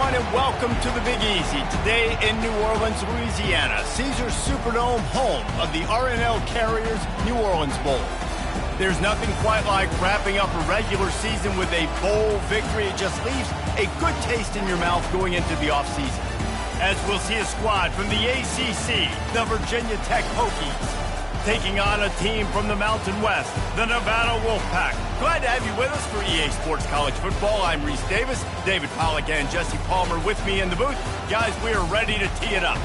everyone, and welcome to the Big Easy. Today in New Orleans, Louisiana, Caesars Superdome, home of the R+L Carriers New Orleans Bowl. There's nothing quite like wrapping up a regular season with a bowl victory. It just leaves a good taste in your mouth going into the offseason. As we'll see a squad from the ACC, the Virginia Tech Hokies, taking on a team from the Mountain West, the Nevada Wolfpack. Glad to have you with us for EA Sports College Football. I'm Reese Davis, David Pollack and Jesse Palmer with me in the booth. Guys, we are ready to tee it up.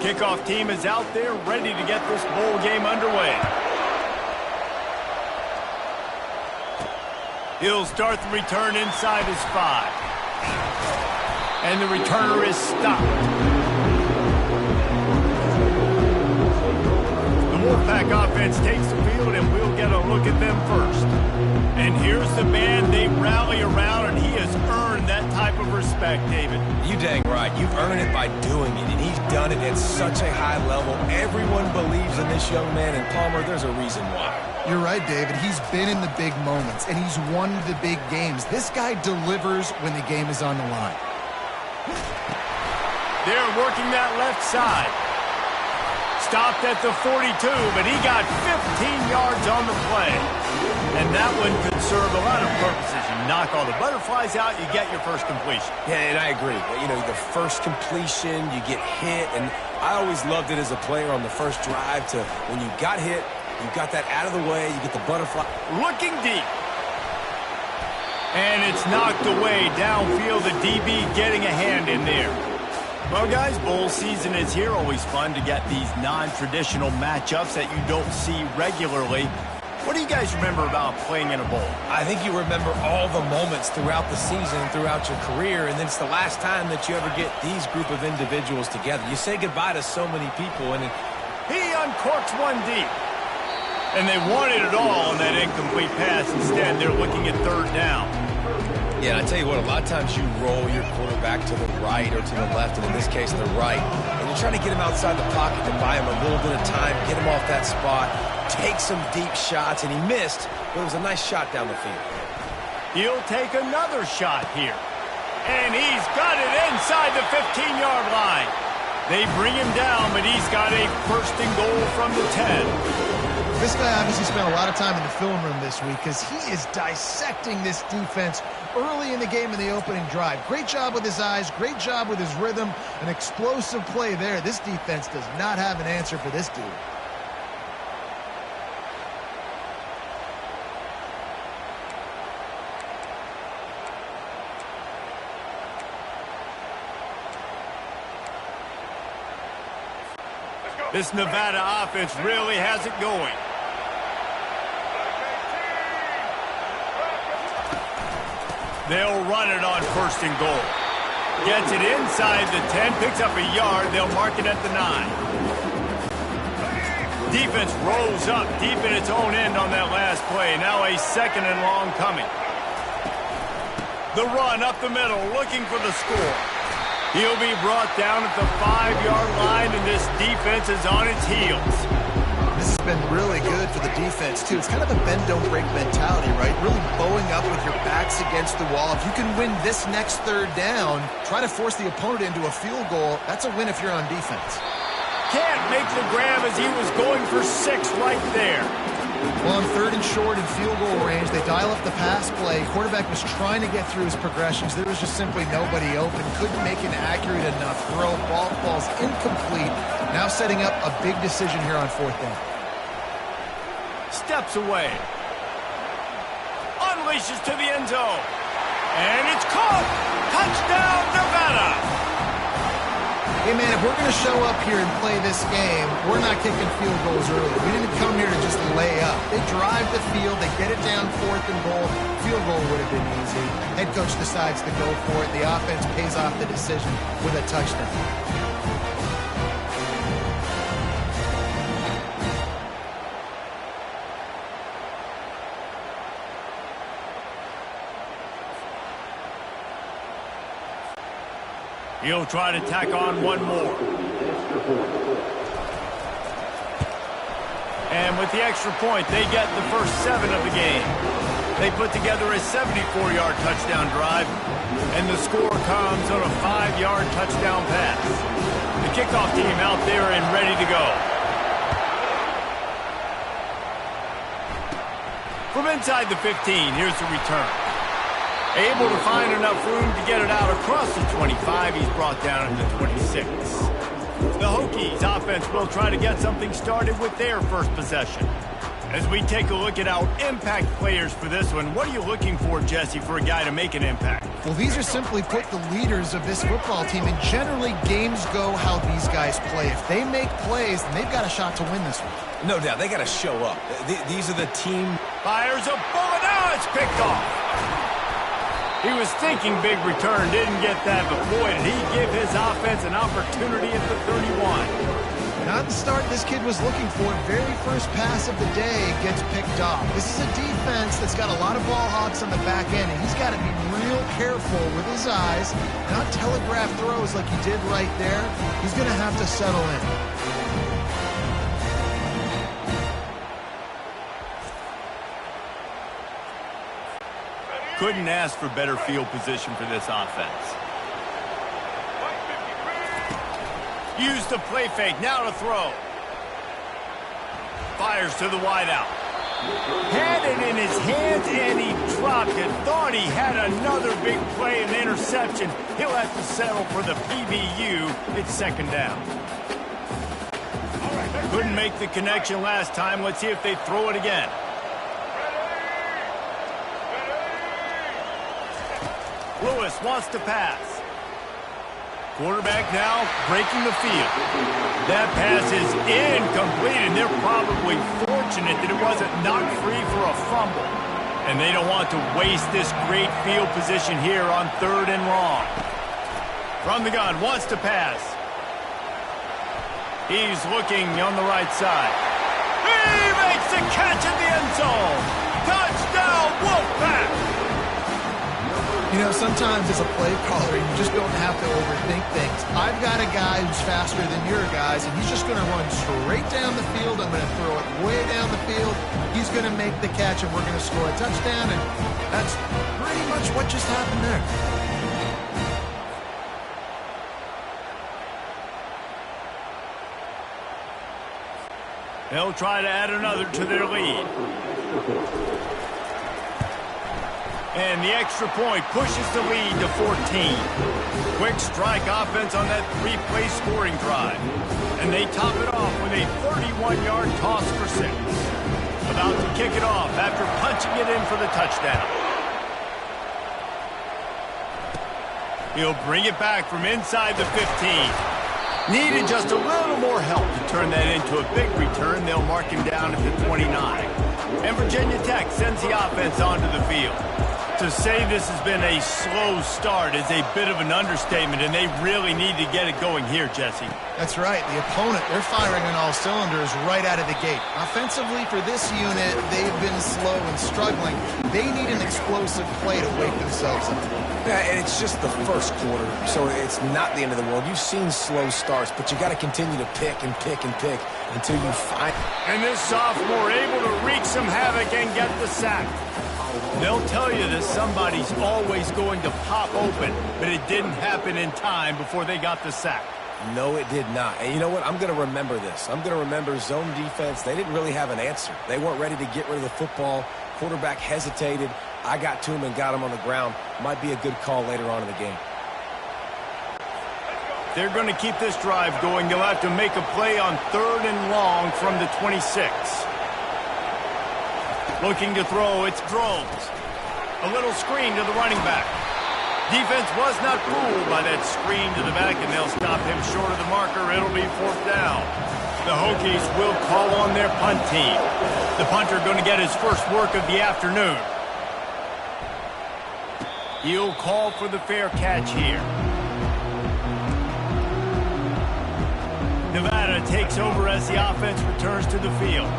Kickoff team is out there ready to get this bowl game underway. He'll start the return inside his 5. And the returner is stopped. The Wolfpack offense takes the field, and we'll get a look at them first. And here's the band they rally around, and he has earned that type of respect, David. You dang right. You've earned it by doing it, and he's done it at such a high level. Everyone believes in this young man, and Palmer, there's a reason why. You're right, David. He's been in the big moments, and he's won the big games. This guy delivers when the game is on the line. They're working that left side. Stopped at the 42, but he got 15 yards on the play. And that one could serve a lot of purposes. You knock all the butterflies out, you get your first completion. Yeah, and I agree. You know, the first completion, you get hit, and I always loved it as a player on the first drive to when you got hit, you got that out of the way, you get the butterfly. Looking deep. And it's knocked away downfield. The DB getting a hand in there. Well, guys, bowl season is here. Always fun to get these non-traditional matchups that you don't see regularly. What do you guys remember about playing in a bowl? I think you remember all the moments throughout the season, throughout your career, and then it's the last time that you ever get these group of individuals together. You say goodbye to so many people, and he uncorks one deep. And they wanted it all on that incomplete pass. Instead, they're looking at third down. Yeah, and I tell you what, a lot of times you roll your quarterback to the right or to the left, and in this case, the right. And you're trying to get him outside the pocket to buy him a little bit of time, get him off that spot, take some deep shots, and he missed, but it was a nice shot down the field. He'll take another shot here. And he's got it inside the 15-yard line. They bring him down, but he's got a first and goal from the 10. This guy obviously spent a lot of time in the film room this week because he is dissecting this defense early in the game in the opening drive. Great job with his eyes, great job with his rhythm, an explosive play there. This defense does not have an answer for this dude. This Nevada offense really has it going. They'll run it on first and goal. Gets it inside the 10, picks up a yard. They'll mark it at the 9. Defense rolls up deep in its own end on that last play. Now a second and long coming. The run up the middle, looking for the score. He'll be brought down at the 5-yard line, and this defense is on its heels. This has been really good for the defense, too. It's kind of a bend-don't-break mentality, right? Really bowing up with your backs against the wall. If you can win this next third down, try to force the opponent into a field goal. That's a win if you're on defense. Can't make the grab as he was going for 6 right there. Well, on third and short in field goal range, they dial up the pass play. Quarterback was trying to get through his progressions. There was just simply nobody open. Couldn't make an accurate enough throw. Ball falls incomplete. Now setting up a big decision here on fourth down. Steps away. Unleashes to the end zone. And it's caught. Touchdown, Nevada. Hey, man, if we're going to show up here and play this game, we're not kicking field goals early. We didn't come here to just lay up. They drive the field. They get it down fourth and goal. Field goal would have been easy. Head coach decides to go for it. The offense pays off the decision with a touchdown. He'll try to tack on one more. And with the extra point, they get the first 7 of the game. They put together a 74-yard touchdown drive, and the score comes on a 5-yard touchdown pass. The kickoff team out there and ready to go. From inside the 15, here's the return. Able to find enough room to get it out across the 25. He's brought down at the 26. The Hokies offense will try to get something started with their first possession. As we take a look at our impact players for this one, what are you looking for, Jesse, for a guy to make an impact? Well, these are simply put the leaders of this football team, and generally games go how these guys play. If they make plays, then they've got a shot to win this one. No doubt, they got to show up. These are the team. Fires a bullet. Now it's picked off. He was thinking big return, didn't get that, but boy, did he give his offense an opportunity at the 31. Not the start this kid was looking for. Very first pass of the day gets picked off. This is a defense that's got a lot of ball hawks on the back end, and he's got to be real careful with his eyes, not telegraph throws like he did right there. He's going to have to settle in. Couldn't ask for better field position for this offense. Use the play fake, now to throw. Fires to the wideout. Had it in his hands and he dropped it. Thought he had another big play and interception. He'll have to settle for the PBU. It's second down. Couldn't make the connection last time. Let's see if they throw it again. Lewis wants to pass. Quarterback now breaking the field. That pass is incomplete, and they're probably fortunate that it wasn't knocked free for a fumble. And they don't want to waste this great field position here on 3rd and long. From the gun, wants to pass. He's looking on the right side. He makes the catch in the end zone. Touchdown, Wolfpack! You know, sometimes as a play caller, you just don't have to overthink things. I've got a guy who's faster than your guys, and he's just going to run straight down the field. I'm going to throw it way down the field. He's going to make the catch, and we're going to score a touchdown, and that's pretty much what just happened there. They'll try to add another to their lead. And the extra point pushes the lead to 14. Quick strike offense on that 3-play scoring drive. And they top it off with a 31-yard toss for 6. About to kick it off after punching it in for the touchdown. He'll bring it back from inside the 15. Needed just a little more help to turn that into a big return. They'll mark him down at the 29. And Virginia Tech sends the offense onto the field. To say this has been a slow start is a bit of an understatement, and they really need to get it going here, Jesse. That's right. The opponent, they're firing on all cylinders right out of the gate. Offensively, for this unit, they've been slow and struggling. They need an explosive play to wake themselves up. Yeah, and it's just the first quarter, so it's not the end of the world. You've seen slow starts, but you got to continue to pick and pick and pick until you find. And this sophomore able to wreak some havoc and get the sack. They'll tell you that somebody's always going to pop open, but it didn't happen in time before they got the sack. No, it did not. And you know what? I'm going to remember this. I'm going to remember zone defense. They didn't really have an answer. They weren't ready to get rid of the football. Quarterback hesitated. I got to him and got him on the ground. Might be a good call later on in the game. They're going to keep this drive going. They'll have to make a play on 3rd and long from the 26. Looking to throw, it's Drones. A little screen to the running back. Defense was not fooled by that screen to the back, and they'll stop him short of the marker. It'll be 4th down. The Hokies will call on their punt team. The punter going to get his first work of the afternoon. He'll call for the fair catch here. Nevada takes over as the offense returns to the field.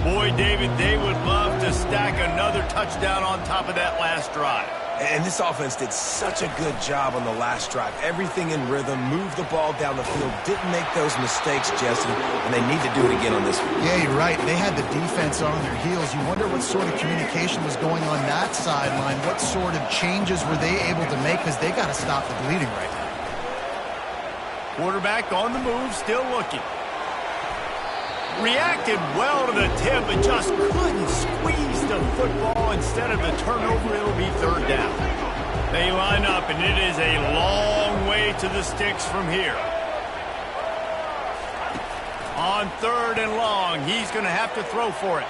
Boy, David, they would love to stack another touchdown on top of that last drive. And this offense did such a good job on the last drive. Everything in rhythm, moved the ball down the field, didn't make those mistakes, Jesse, and they need to do it again on this one. Yeah, you're right. They had the defense on their heels. You wonder what sort of communication was going on that sideline. What sort of changes were they able to make, because they got to stop the bleeding right now. Quarterback on the move, still looking. Reacted well to the tip, but just couldn't squeeze the football. Instead of the turnover, it'll be third down. They line up, and it is a long way to the sticks from here. On third and long, he's going to have to throw for it.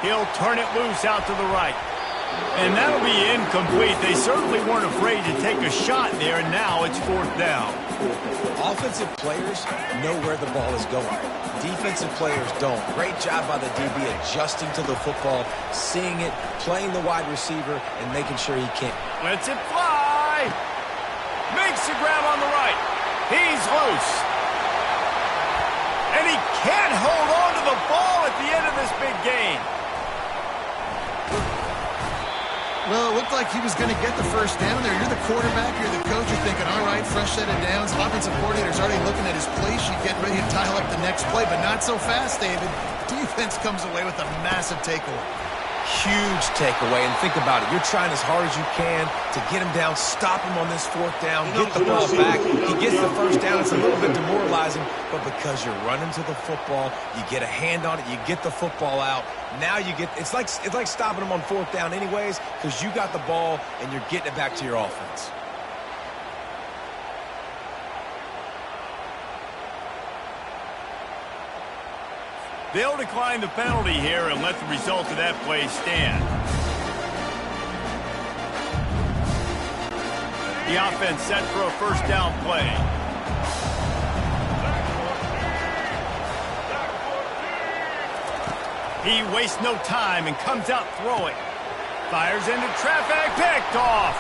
He'll turn it loose out to the right. And that'll be incomplete. They certainly weren't afraid to take a shot there, and now it's fourth down. Offensive players know where the ball is going. Defensive players don't. Great job by the DB adjusting to the football, seeing it, playing the wide receiver, and making sure he can't. Lets it fly. Makes the grab on the right. He's loose. And he can't hold on to the ball at the end of this big game. Well, it looked like he was going to get the first down there. You're the quarterback, you're the coach, you're thinking, all right, fresh set of downs. Offensive coordinator's already looking at his play sheet, getting ready to dial up the next play, but not so fast, David. Defense comes away with a massive takeaway. Huge takeaway, and think about it. You're trying as hard as you can to get him down, stop him on this fourth down, get the ball back. He gets the first down. It's a little bit demoralizing, but because you're running to the football, you get a hand on it, you get the football out. Now you get, it's like stopping him on fourth down anyways, because you got the ball and you're getting it back to your offense. They'll decline the penalty here and let the result of that play stand. The offense set for a first down play. He wastes no time and comes out throwing. Fires into traffic, picked off.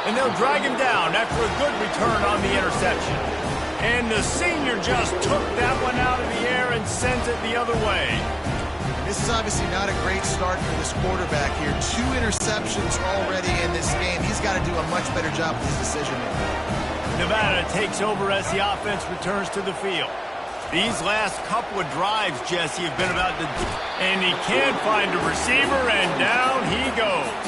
And they'll drag him down after a good return on the interception. And the senior just took that one out of the air and sends it the other way. This is obviously not a great start for this quarterback here. 2 interceptions already in this game. He's got to do a much better job with his decision-making. Nevada takes over as the offense returns to the field. These last couple of drives, Jesse, have been about the... And he can't find a receiver, and down he goes.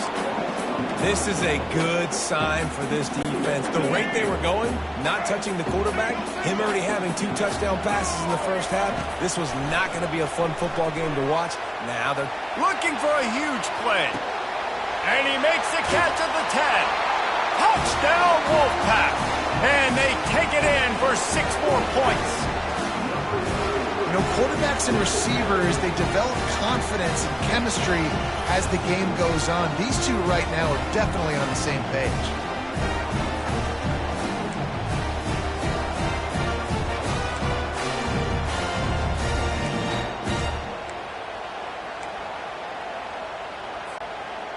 This is a good sign for this defense. The rate they were going, not touching the quarterback, him already having 2 touchdown passes in the first half, this was not going to be a fun football game to watch. Now they're looking for a huge play. And he makes the catch at the 10. Touchdown, Wolfpack. And they take it in for 6 more points. You know, quarterbacks and receivers, they develop confidence and chemistry as the game goes on. These two right now are definitely on the same page.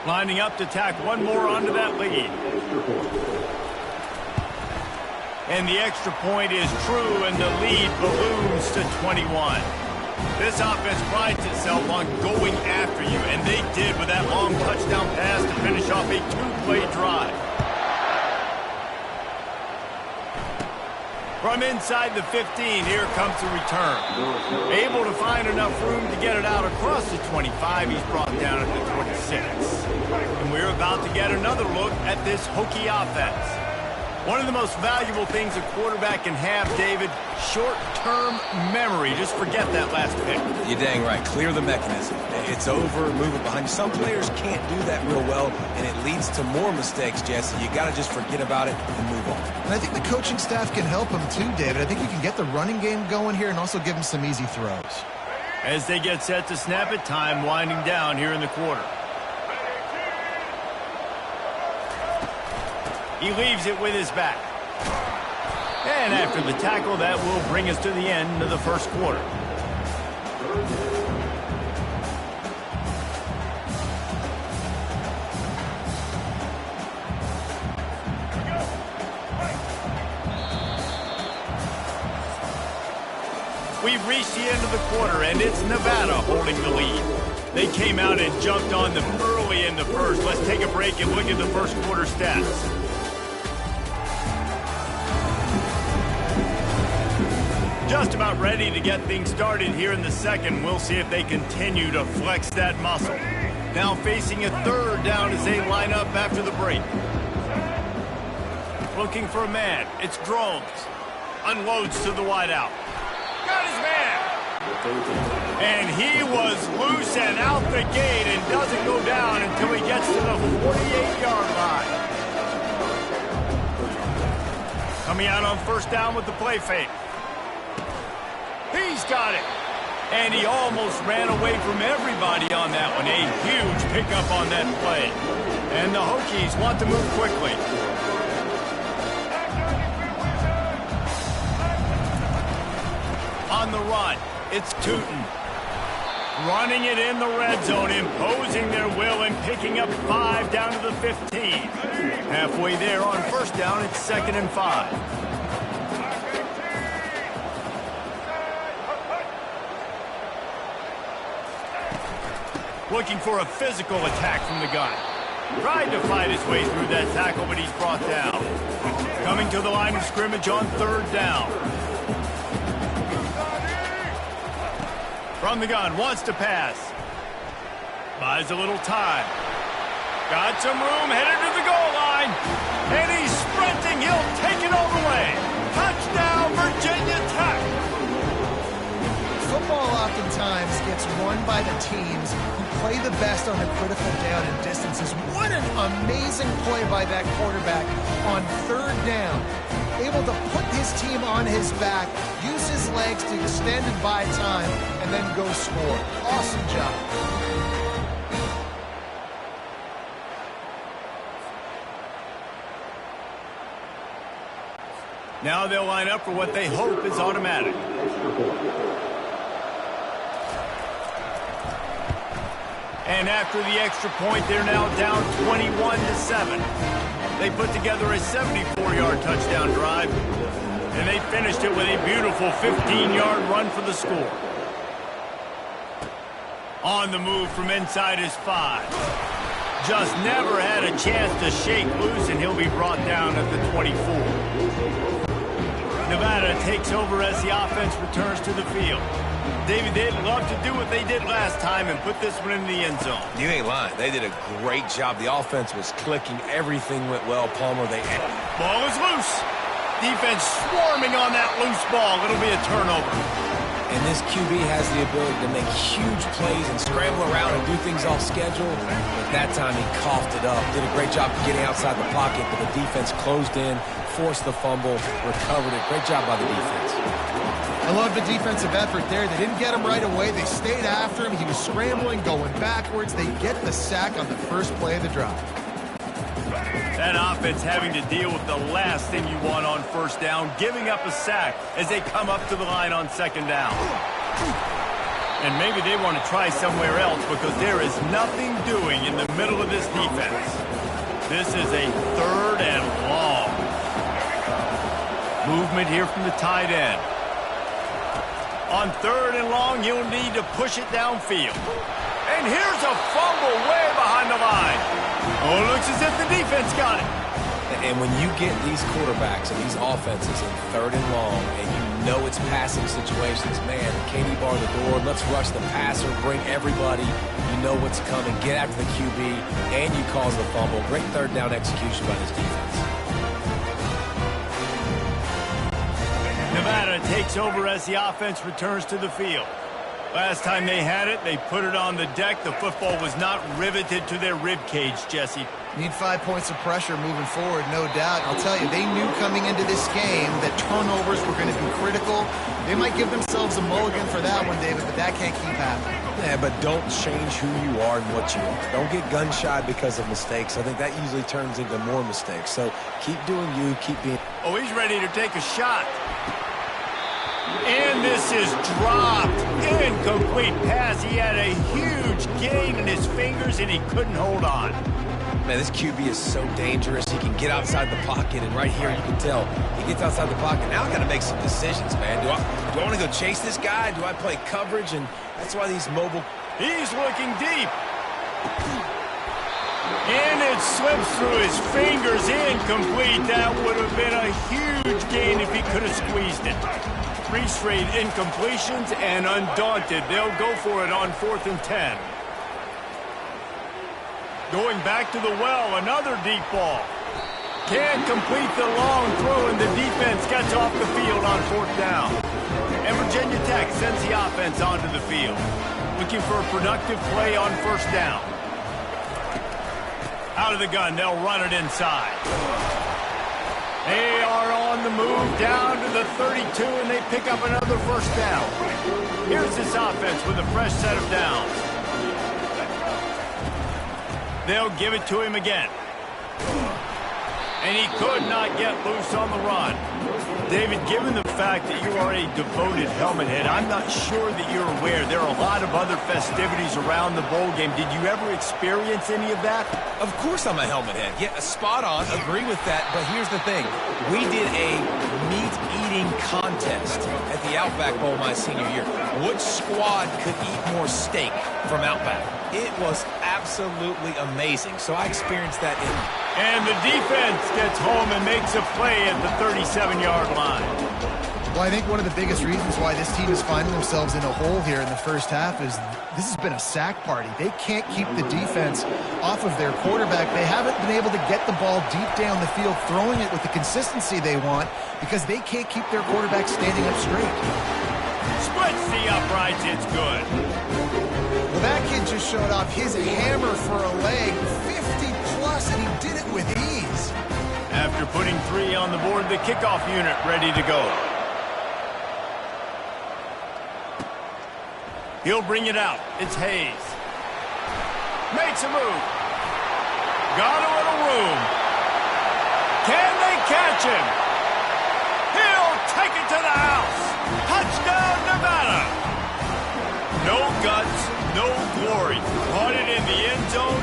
Lining up to tack one more onto that lead. And the extra point is true, and the lead balloons to 21. This offense prides itself on going after you, and they did with that long touchdown pass to finish off a 2-play drive. From inside the 15, here comes the return. Able to find enough room to get it out across the 25, he's brought down at the 26. And we're about to get another look at this Hokie offense. One of the most valuable things a quarterback can have, David, short-term memory. Just forget that last pick. You're dang right. Clear the mechanism. It's over, move it behind you. Some players can't do that real well, and it leads to more mistakes, Jesse. You got to just forget about it and move on. And I think the coaching staff can help him too, David. I think you can get the running game going here and also give him some easy throws. As they get set to snap it, time winding down here in the quarter. He leaves it with his back. And after the tackle, that will bring us to the end of the first quarter. We've reached the end of the quarter, and it's Nevada holding the lead. They came out and jumped on them early in the first. Let's take a break and look at the first quarter stats. Just about ready to get things started here in the second. We'll see if they continue to flex that muscle. Now facing a third down as they line up after the break. Looking for a man. It's Drones. Unloads to the wideout. Got his man. And he was loose and out the gate and doesn't go down until he gets to the 48-yard line. Coming out on first down with the play fake. He's got it. And he almost ran away from everybody on that one. A huge pickup on that play. And the Hokies want to move quickly. On the run, it's Tootin. Running it in the red zone, imposing their will and picking up 5 down to the 15. Halfway there on first down, it's 2nd and 5. Looking for a physical attack from the gun. Tried to fight his way through that tackle, but he's brought down. Coming to the line of scrimmage on third down. From the gun, wants to pass. Buys a little time. Got some room, headed to the goal line. And he's sprinting, he'll take it all the way. Touchdown, Virginia Tech. Football oftentimes gets won by the teams who play the best on the critical down and distances. What an amazing play by that quarterback on third down. Able to put his team on his back, use his legs to extend and buy time, and then go score. Awesome job. Now they'll line up for what they hope is automatic. And after the extra point, they're now down 21-7. They put together a 74-yard touchdown drive, and they finished it with a beautiful 15-yard run for the score. On the move from inside his 5. Just never had a chance to shake loose, and he'll be brought down at the 24. Nevada takes over as the offense returns to the field. David, they'd love to do what they did last time and put this one in the end zone. You ain't lying. They did a great job. The offense was clicking. Everything went well. Palmer, Ball is loose. Defense swarming on that loose ball. It'll be a turnover. And this QB has the ability to make huge plays and scramble around and do things off schedule. But that time he coughed it up. Did a great job getting outside the pocket, but the defense closed in, forced the fumble, recovered it. Great job by the defense. I love the defensive effort there. They didn't get him right away. They stayed after him. He was scrambling, going backwards. They get the sack on the first play of the drive. That offense having to deal with the last thing you want on first down, giving up a sack as they come up to the line on second down. And maybe they want to try somewhere else because there is nothing doing in the middle of this defense. This is a 3rd and long. Movement here from the tight end. On 3rd and long, you'll need to push it downfield. And here's a fumble way behind the line. Oh, it looks as if the defense got it. And when you get these quarterbacks and these offenses in 3rd and long, and you know it's passing situations, man, Katie bar the door, let's rush the passer, bring everybody. You know what's coming, get after the QB, and you cause the fumble. Great 3rd down execution by this defense. Nevada takes over as the offense returns to the field. Last time they had it, they put it on the deck. The football was not riveted to their rib cage, Jesse. Need 5 points of pressure moving forward, no doubt. I'll tell you, they knew coming into this game that turnovers were going to be critical. They might give themselves a mulligan for that one, David, but that can't keep happening. Yeah, but don't change who you are and what you are. Don't get gun-shy because of mistakes. I think that usually turns into more mistakes. So keep doing you, keep being... Oh, he's ready to take a shot. And this is dropped. Incomplete pass. He had a huge gain in his fingers, and he couldn't hold on. Man, this QB is so dangerous. He can get outside the pocket, and right here you can tell he gets outside the pocket. Now I got to make some decisions, man. Do I want to go chase this guy? Do I play coverage? And that's why these mobile... He's looking deep. And it slips through his fingers, incomplete. That would have been a huge gain if he could have squeezed it. 3 straight incompletions, and undaunted, they'll go for it on 4th and 10. Going back to the well, another deep ball. Can't complete the long throw, and the defense gets off the field on 4th down. And Virginia Tech sends the offense onto the field, looking for a productive play on 1st down. Out of the gun, they'll run it inside. They are on the move down to the 32, and they pick up another 1st down. Here's this offense with a fresh set of downs. They'll give it to him again. And he could not get loose on the run. David, given the fact that you are a devoted helmet head, I'm not sure that you're aware there are a lot of other festivities around the bowl game. Did you ever experience any of that? Of course I'm a helmet head. Yeah, spot on. Agree with that. But here's the thing. We did a meat-eating contest at the Outback Bowl my senior year. Which squad could eat more steak from Outback? It was absolutely amazing. So I experienced that in. And the defense gets home and makes a play at the 37-yard line. Well, I think one of the biggest reasons why this team is finding themselves in a hole here in the first half is this has been a sack party. They can't keep the defense off of their quarterback. They haven't been able to get the ball deep down the field, throwing it with the consistency they want because they can't keep their quarterback standing up straight. Splits the uprights. It's good. Well, that kid just showed off his hammer for a leg, 50-plus, and he did it with ease. After putting 3 on the board, the kickoff unit ready to go. He'll bring it out. It's Hayes. Makes a move. Got a little room. Can they catch him? He'll take it to the house. Touchdown, Nevada. No guts, no glory. Caught it in the end zone.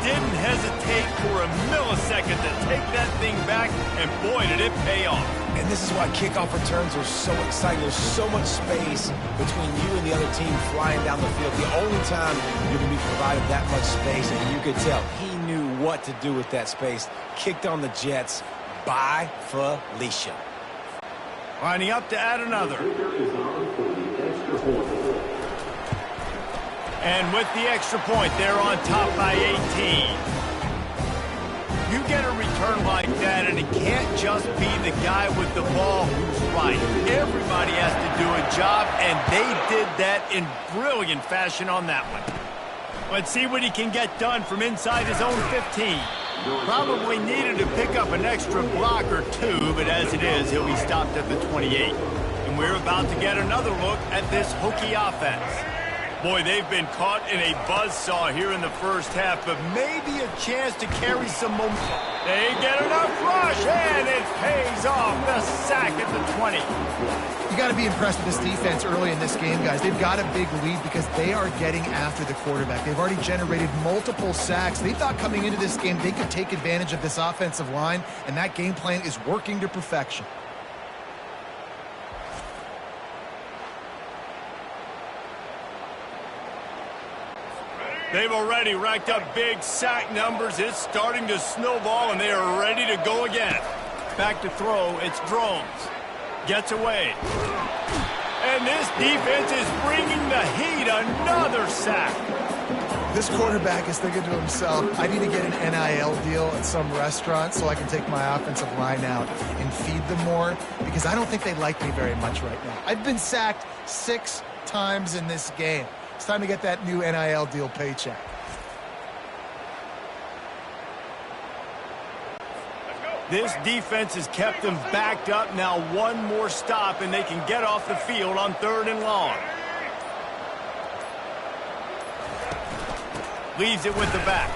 Didn't hesitate for a millisecond to take that thing back, and boy, did it pay off. And this is why kickoff returns are so exciting. There's so much space between you and the other team flying down the field. The only time you're going to be provided that much space, and you could tell he knew what to do with that space. Kicked on the Jets by Felicia. Lining up to add another. And with the extra point, they're on top by 18. You get a return like that, and it can't just be the guy with the ball who's right. Everybody has to do a job, and they did that in brilliant fashion on that one. Let's see what he can get done from inside his own 15. Probably needed to pick up an extra block or 2, but as it is, he'll be stopped at the 28. And we're about to get another look at this Hokie offense. Boy, they've been caught in a buzzsaw here in the first half, but maybe a chance to carry some momentum. They get enough rush, and it pays off. The sack at the 20. You got to be impressed with this defense early in this game, guys. They've got a big lead because they are getting after the quarterback. They've already generated multiple sacks. They thought coming into this game they could take advantage of this offensive line, and that game plan is working to perfection. They've already racked up big sack numbers. It's starting to snowball, and they are ready to go again. Back to throw. It's Drones. Gets away. And this defense is bringing the heat. Another sack. This quarterback is thinking to himself, I need to get an NIL deal at some restaurant so I can take my offensive line out and feed them more, because I don't think they like me very much right now. I've been sacked 6 times in this game. It's time to get that new NIL deal paycheck. This defense has kept them backed up. Now one more stop, and they can get off the field on 3rd and long. Leaves it with the back.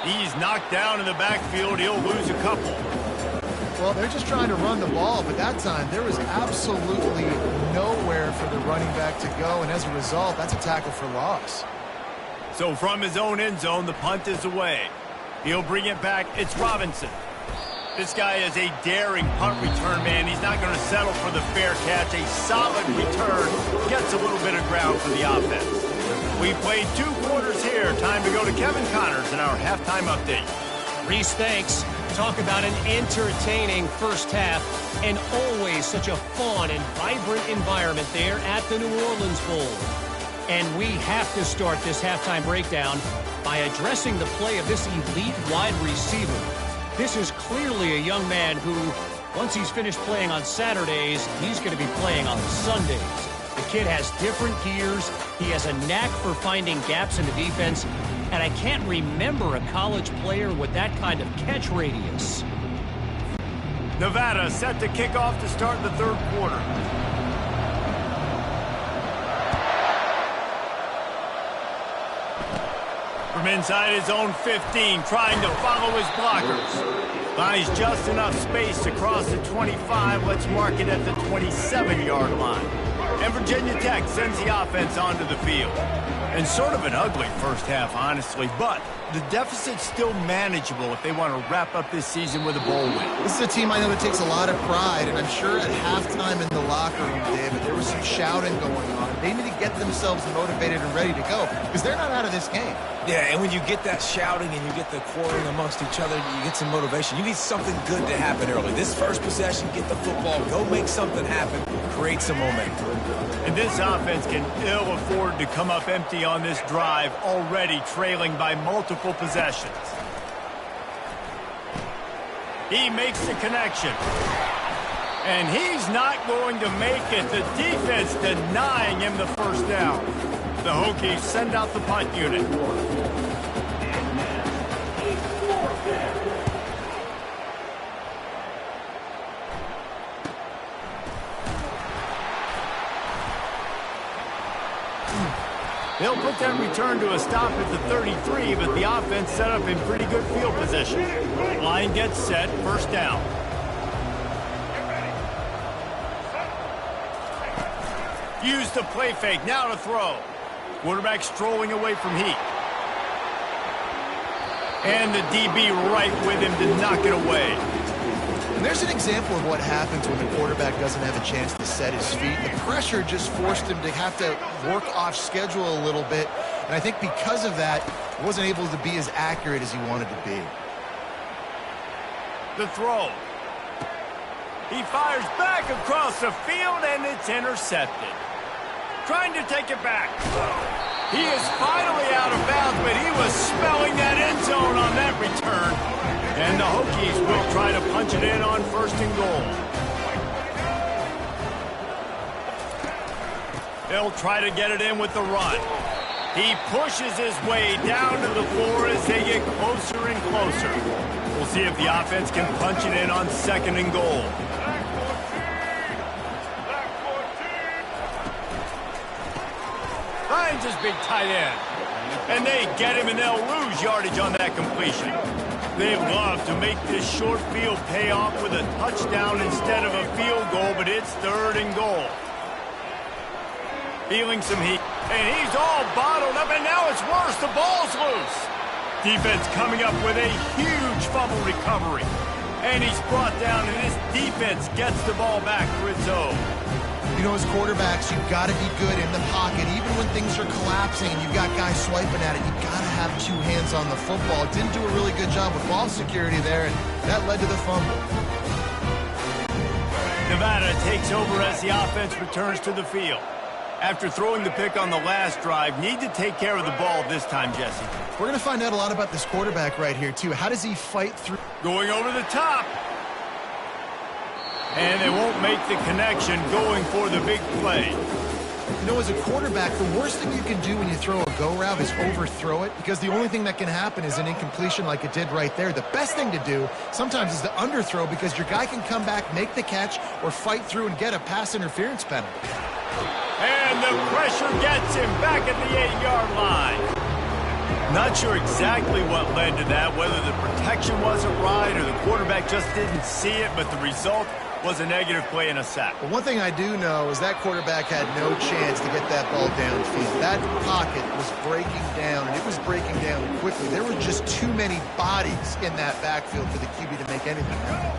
He's knocked down in the backfield. He'll lose a couple. Well, they're just trying to run the ball, but that time there was absolutely nowhere for the running back to go, and as a result, that's a tackle for loss. So from his own end zone, the punt is away. He'll bring it back. It's Robinson. This guy is a daring punt return man. He's not going to settle for the fair catch. A solid return. Gets a little bit of ground for the offense. We played 2 quarters here. Time to go to Kevin Connors in our halftime update. Reese, thanks. Talk about an entertaining first half and always such a fun and vibrant environment there at the New Orleans Bowl. And we have to start this halftime breakdown by addressing the play of this elite wide receiver. This is clearly a young man who, once he's finished playing on Saturdays, he's going to be playing on Sundays. The kid has different gears. He has a knack for finding gaps in the defense. And I can't remember a college player with that kind of catch radius. Nevada set to kick off to start the 3rd quarter. From inside his own 15, trying to follow his blockers. Finds just enough space to cross the 25. Let's mark it at the 27-yard line. And Virginia Tech sends the offense onto the field. And sort of an ugly first half, honestly, but the deficit's still manageable if they want to wrap up this season with a bowl win. This is a team I know that takes a lot of pride, and I'm sure at halftime in the locker room, David, there was some shouting going on. They need to get themselves motivated and ready to go, because they're not out of this game. Yeah, and when you get that shouting and you get the quarreling amongst each other, you get some motivation. You need something good to happen early. This first possession, get the football, go make something happen, create some momentum. And this offense can ill afford to come up empty on this drive, already trailing by multiple possessions. He makes the connection. And he's not going to make it. The defense denying him the first down. The Hokies send out the punt unit. They'll put that return to a stop at the 33, but the offense set up in pretty good field position. Line gets set, first down. Use the play fake, now to throw. Quarterback strolling away from Heat. And the DB right with him to knock it away. And there's an example of what happens when the quarterback doesn't have a chance to set his feet. The pressure just forced him to have to work off schedule a little bit. And I think because of that, he wasn't able to be as accurate as he wanted to be. The throw. He fires back across the field, and it's intercepted. Trying to take it back. He is finally out of bounds, but he was smelling that end zone on that return. And the Hokies will try to punch it in on 1st and goal. They'll try to get it in with the run. He pushes his way down to the floor as they get closer and closer. We'll see if the offense can punch it in on 2nd and goal. Finds his big tight end. And they get him, and they'll lose yardage on that completion. They love to make this short field pay off with a touchdown instead of a field goal, but it's 3rd and goal. Feeling some heat. And he's all bottled up, and now it's worse. The ball's loose. Defense coming up with a huge fumble recovery. And he's brought down, and this defense gets the ball back for its own. You know, as quarterbacks, you've got to be good in the pocket. Even when things are collapsing and you've got guys swiping at it, you've got to have 2 hands on the football. Didn't do a really good job with ball security there, and that led to the fumble. Nevada takes over as the offense returns to the field. After throwing the pick on the last drive, need to take care of the ball this time, Jesse. We're going to find out a lot about this quarterback right here, too. How does he fight through? Going over the top. And they won't make the connection, going for the big play. You know, as a quarterback, the worst thing you can do when you throw a go route is overthrow it, because the only thing that can happen is an incompletion like it did right there. The best thing to do sometimes is to underthrow, because your guy can come back, make the catch, or fight through and get a pass interference penalty. And the pressure gets him back at the 8-yard line. Not sure exactly what led to that, whether the protection wasn't right or the quarterback just didn't see it, but the result was a negative play and a sack. But one thing I do know is that quarterback had no chance to get that ball downfield. That pocket was breaking down, and it was breaking down quickly. There were just too many bodies in that backfield for the QB to make anything happen.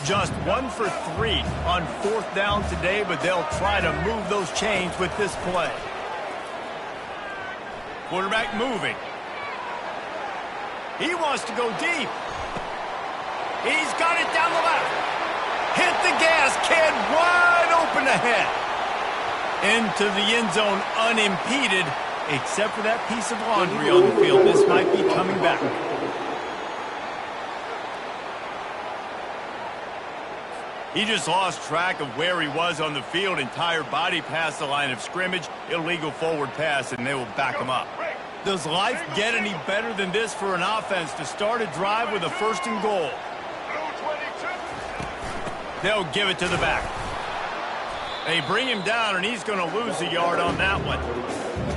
Just 1 for 3 on 4th down today, but they'll try to move those chains with this play. Quarterback moving. He wants to go deep. He's got it down the left. Hit the gas, kid. Wide open ahead. Into the end zone unimpeded, except for that piece of laundry on the field. This might be coming back. He just lost track of where he was on the field. Entire body past the line of scrimmage. Illegal forward pass, and they will back him up. Does life get any better than this for an offense to start a drive with a 1st and goal? They'll give it to the back. They bring him down, and he's going to lose a yard on that one.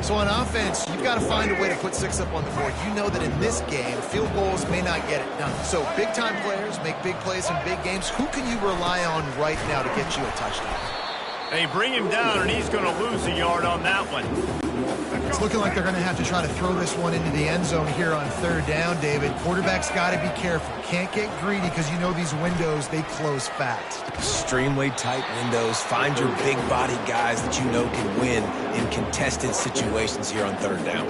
So on offense, you've got to find a way to put 6 up on the board. You know that in this game, field goals may not get it done. So big-time players make big plays in big games. Who can you rely on right now to get you a touchdown? They bring him down, and he's going to lose a yard on that one. It's looking like they're going to have to try to throw this one into the end zone here on 3rd down, David. Quarterback's got to be careful. Can't get greedy because you know these windows, they close fast. Extremely tight windows. Find your big body guys that you know can win in contested situations here on 3rd down.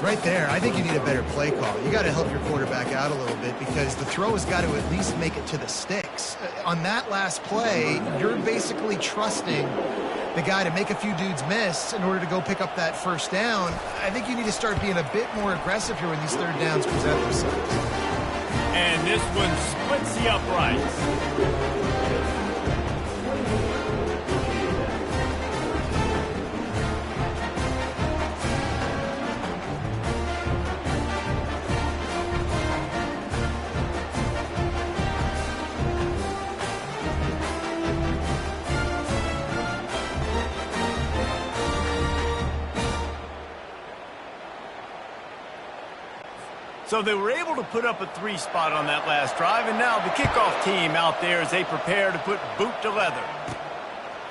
Right there, I think you need a better play call. You got to help your quarterback out a little bit because the throw has got to at least make it to the sticks. On that last play, you're basically trusting the guy to make a few dudes miss in order to go pick up that 1st down. I think you need to start being a bit more aggressive here when these 3rd downs present themselves. And this one splits the uprights. So they were able to put up a 3 spot on that last drive, and now the kickoff team out there as they prepare to put boot to leather.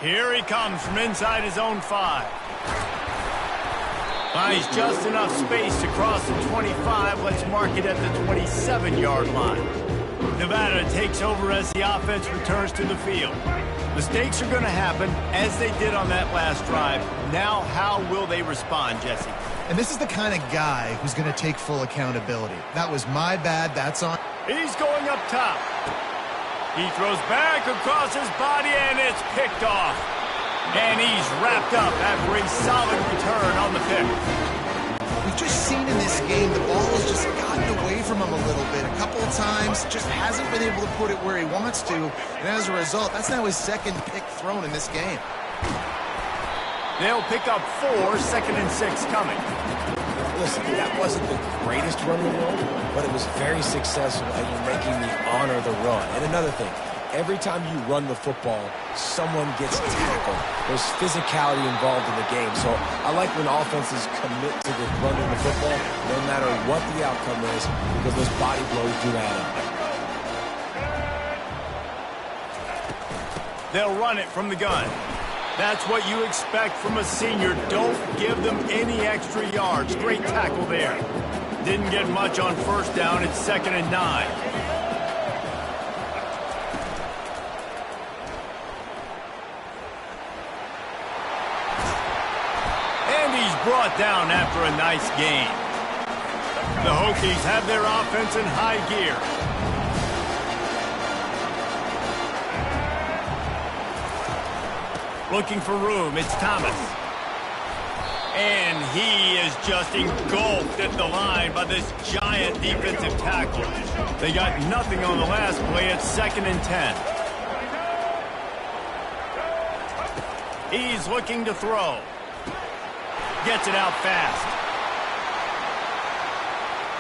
Here he comes from inside his own 5. Finds just enough space to cross the 25. Let's mark it at the 27-yard line. Nevada takes over as the offense returns to the field. Mistakes are going to happen as they did on that last drive. Now how will they respond, Jesse? And this is the kind of guy who's going to take full accountability. That was my bad. That's on. He's going up top. He throws back across his body, and it's picked off. And he's wrapped up after a solid return on the pick. We've just seen in this game the ball has just gotten away from him a little bit. A couple of times, just hasn't been able to put it where he wants to. And as a result, that's now his 2nd pick thrown in this game. They'll pick up 4, 2nd and 6 coming. Listen, that wasn't the greatest run in the world, but it was very successful at you making me honor the run. And another thing, every time you run the football, someone gets tackled. There's physicality involved in the game. So I like when offenses commit to the running the football, no matter what the outcome is, because those body blows do add up. They'll run it from the gun. That's what you expect from a senior. Don't give them any extra yards. Great tackle there. Didn't get much on 1st down. It's 2nd and 9. And he's brought down after a nice gain. The Hokies have their offense in high gear. Looking for room, it's Thomas. And he is just engulfed at the line by this giant defensive tackle. They got nothing on the last play. It's 2nd and 10. He's looking to throw. Gets it out fast.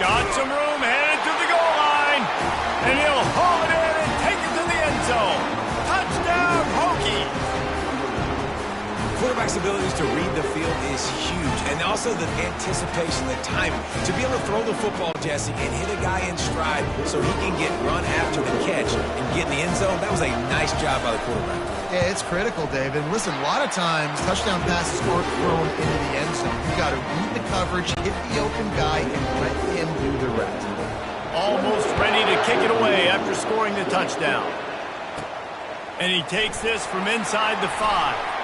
Got some room, headed to the goal line. And he'll haul it in and take it to the end zone. Touchdown, Hokies! Quarterback's abilities to read the field is huge, and also the anticipation, the timing. To be able to throw the football, Jesse, and hit a guy in stride so he can get run after the catch and get in the end zone, that was a nice job by the quarterback. Yeah, it's critical, David. Listen, a lot of times, touchdown passes aren't thrown into the end zone. You've got to read the coverage, hit the open guy, and let him do the rest. Almost ready to kick it away after scoring the touchdown. And he takes this from inside the 5.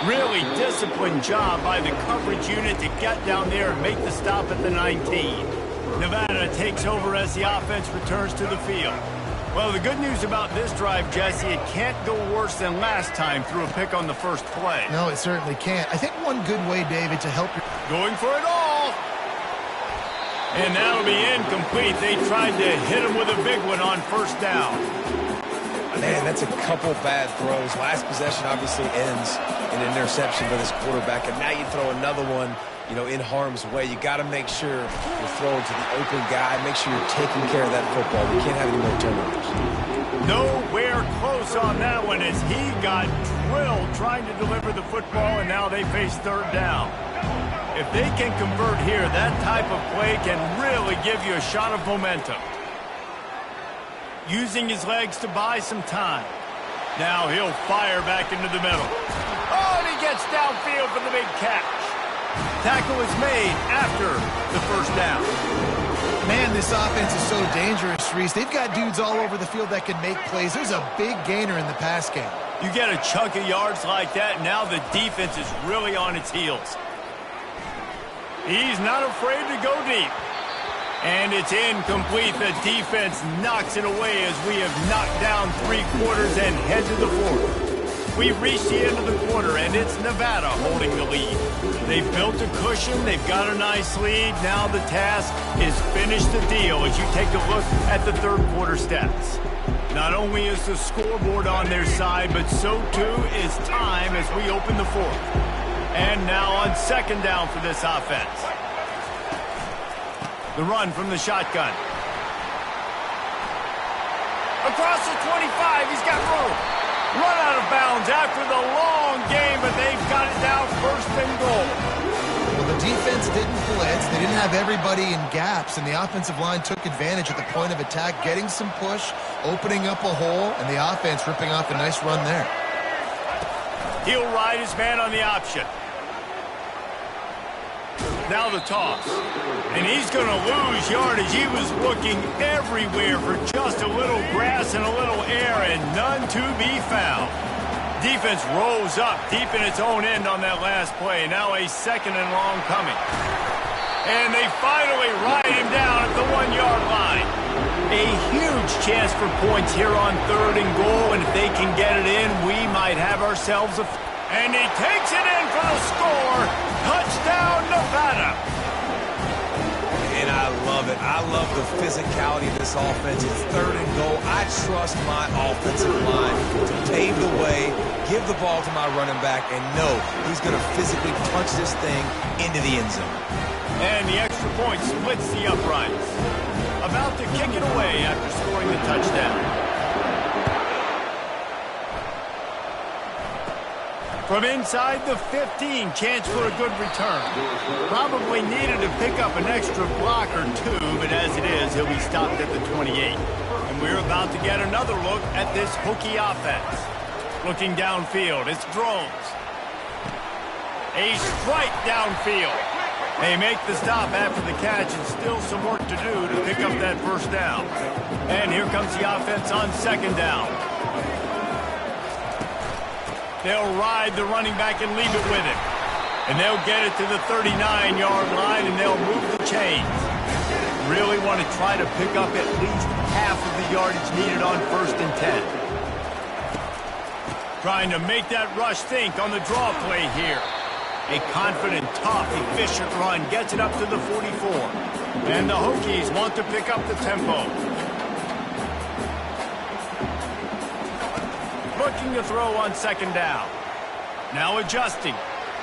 Really disciplined job by the coverage unit to get down there and make the stop at the 19. Nevada takes over as the offense returns to the field. Well, the good news about this drive, Jesse, it can't go worse than last time through a pick on the first play. No, it certainly can't. I think one good way, David, to help you. Going for it all. And that'll be incomplete. They tried to hit him with a big one on first down. Man, that's a couple bad throws. Last possession obviously ends in an interception for this quarterback, and now you throw another one, in harm's way. You got to make sure you're throwing to the open guy. Make sure you're taking care of that football. We can't have any more turnovers. Nowhere close on that one as he got drilled trying to deliver the football, and now they face third down. If they can convert here, that type of play can really give you a shot of momentum. Using his legs to buy some time. Now he'll fire back into the middle. Oh, and he gets downfield for the big catch. Tackle is made after the first down. Man, this offense is so dangerous, Reese. They've got dudes all over the field that can make plays. There's a big gainer in the pass game. You get a chunk of yards like that, now the defense is really on its heels. He's not afraid to go deep. And it's incomplete. The defense knocks it away as we have knocked down 3 quarters and head to the 4th. We've reached the end of the quarter, and it's Nevada holding the lead. They've built a cushion. They've got a nice lead. Now the task is finish the deal as you take a look at the third quarter stats. Not only is the scoreboard on their side, but so too is time as we open the 4th. And now on second down for this offense. The run from the shotgun. Across the 25, he's got room. Run out of bounds after the long game, but they've got it down first and goal. Well, the defense didn't blitz. They didn't have everybody in gaps, and the offensive line took advantage at the point of attack, getting some push, opening up a hole, and the offense ripping off a nice run there. He'll ride his man on the option. Now the toss. And he's going to lose yardage. He was looking everywhere for just a little grass and a little air, and none to be found. Defense rolls up deep in its own end on that last play. Now a second and long coming. And they finally ride him down at the 1-yard line. A huge chance for points here on third and goal, and if they can get it in, we might have ourselves a... And he takes it in for the score. Touchdown, Nevada. And I love it. I love the physicality of this offense. It's third and goal. I trust my offensive line to pave the way, give the ball to my running back, and know he's going to physically punch this thing into the end zone. And the extra point splits the uprights. About to kick it away after scoring the touchdown. From inside the 15, chance for a good return. Probably needed to pick up an extra block or 2, but as it is, he'll be stopped at the 28. And we're about to get another look at this Hokie offense. Looking downfield, it's Drones. A strike downfield. They make the stop after the catch, and still some work to do to pick up that first down. And here comes the offense on second down. They'll ride the running back and leave it with him. And they'll get it to the 39-yard line, and they'll move the chains. Really want to try to pick up at least half of the yardage needed on first and 10. Trying to make that rush think on the draw play here. A confident, tough, efficient run gets it up to the 44. And the Hokies want to pick up the tempo. Looking to throw on second down. Now adjusting.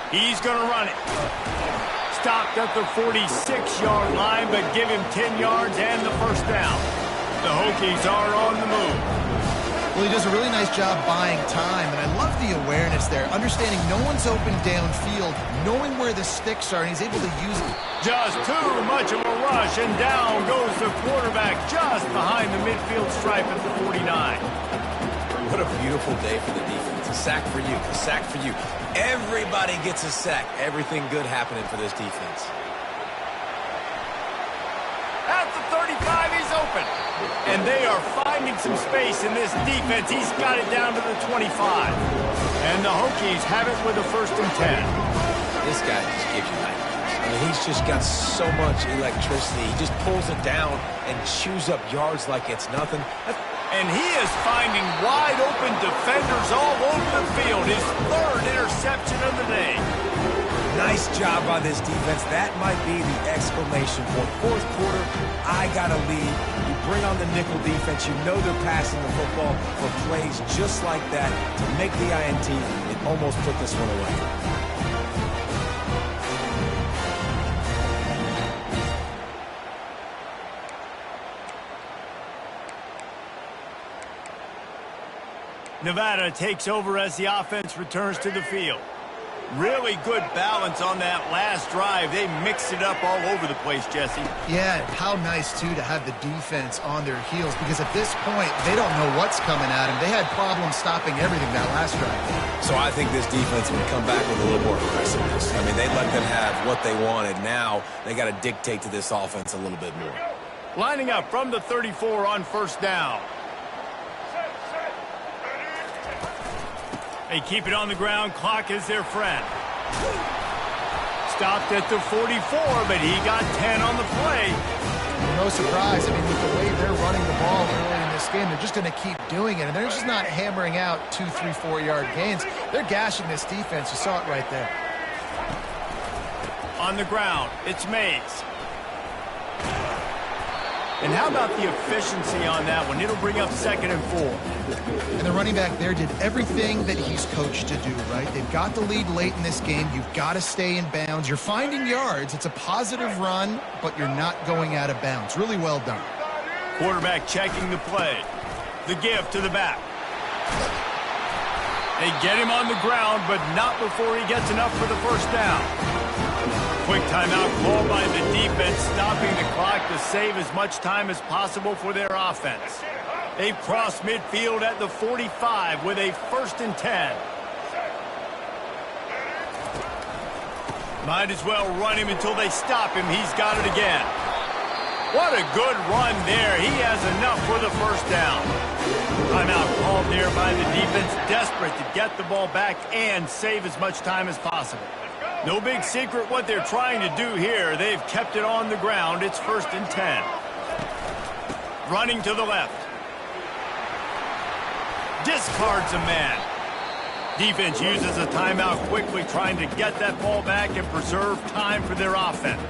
He's going to run it. Stopped at the 46-yard line, but give him 10 yards and the first down. The Hokies are on the move. Well, he does a really nice job buying time, and I love the awareness there. Understanding no one's open downfield, knowing where the sticks are, and he's able to use it. Just too much of a rush, and down goes the quarterback just behind the midfield stripe at the 49. What a beautiful day for the defense. A sack for you. A sack for you. Everybody gets a sack. Everything good happening for this defense. At the the 35, he's open. And they are finding some space in this defense. He's got it down to the 25. And the Hokies have it with a 1st and 10. This guy just gives you nightmares. I mean, he's just got so much electricity. He just pulls it down and chews up yards like it's nothing. And he is finding wide-open defenders all over the field. His 3rd interception of the day. Nice job by this defense. That might be the exclamation point. 4th quarter, I got a lead. You bring on the nickel defense. You know they're passing the football for plays just like that to make the INT and almost put this one away. Nevada takes over as the offense returns to the field. Really good balance on that last drive. They mixed it up all over the place, Jesse. Yeah, how nice, too, to have the defense on their heels, because at this point, they don't know what's coming at them. They had problems stopping everything that last drive. So I think this defense would come back with a little more aggressiveness. I mean, they let them have what they wanted. Now they got to dictate to this offense a little bit more. Lining up from the 34 on 1st down. They keep it on the ground. Clock is their friend. Stopped at the 44, but he got 10 on the play. No surprise. I mean, with the way they're running the ball early in this game, they're just going to keep doing it. And they're just not hammering out 2, 3, 4-yard gains. They're gashing this defense. You saw it right there. On the ground, it's Mays. And how about the efficiency on that one? It'll bring up 2nd and 4. And the running back there did everything that he's coached to do, right? They've got the lead late in this game. You've got to stay in bounds. You're finding yards. It's a positive run, but you're not going out of bounds. Really well done. Quarterback checking the play. The give to the back. They get him on the ground, but not before he gets enough for the 1st down. Quick timeout called by the defense, stopping the clock to save as much time as possible for their offense. They've crossed midfield at the 45 with a 1st and 10. Might as well run him until they stop him. He's got it again. What a good run there. He has enough for the 1st down. Timeout called there by the defense, desperate to get the ball back and save as much time as possible. No big secret what they're trying to do here. They've kept it on the ground. It's 1st and 10. Running to the left. Discards a man. Defense uses a timeout quickly, trying to get that ball back and preserve time for their offense.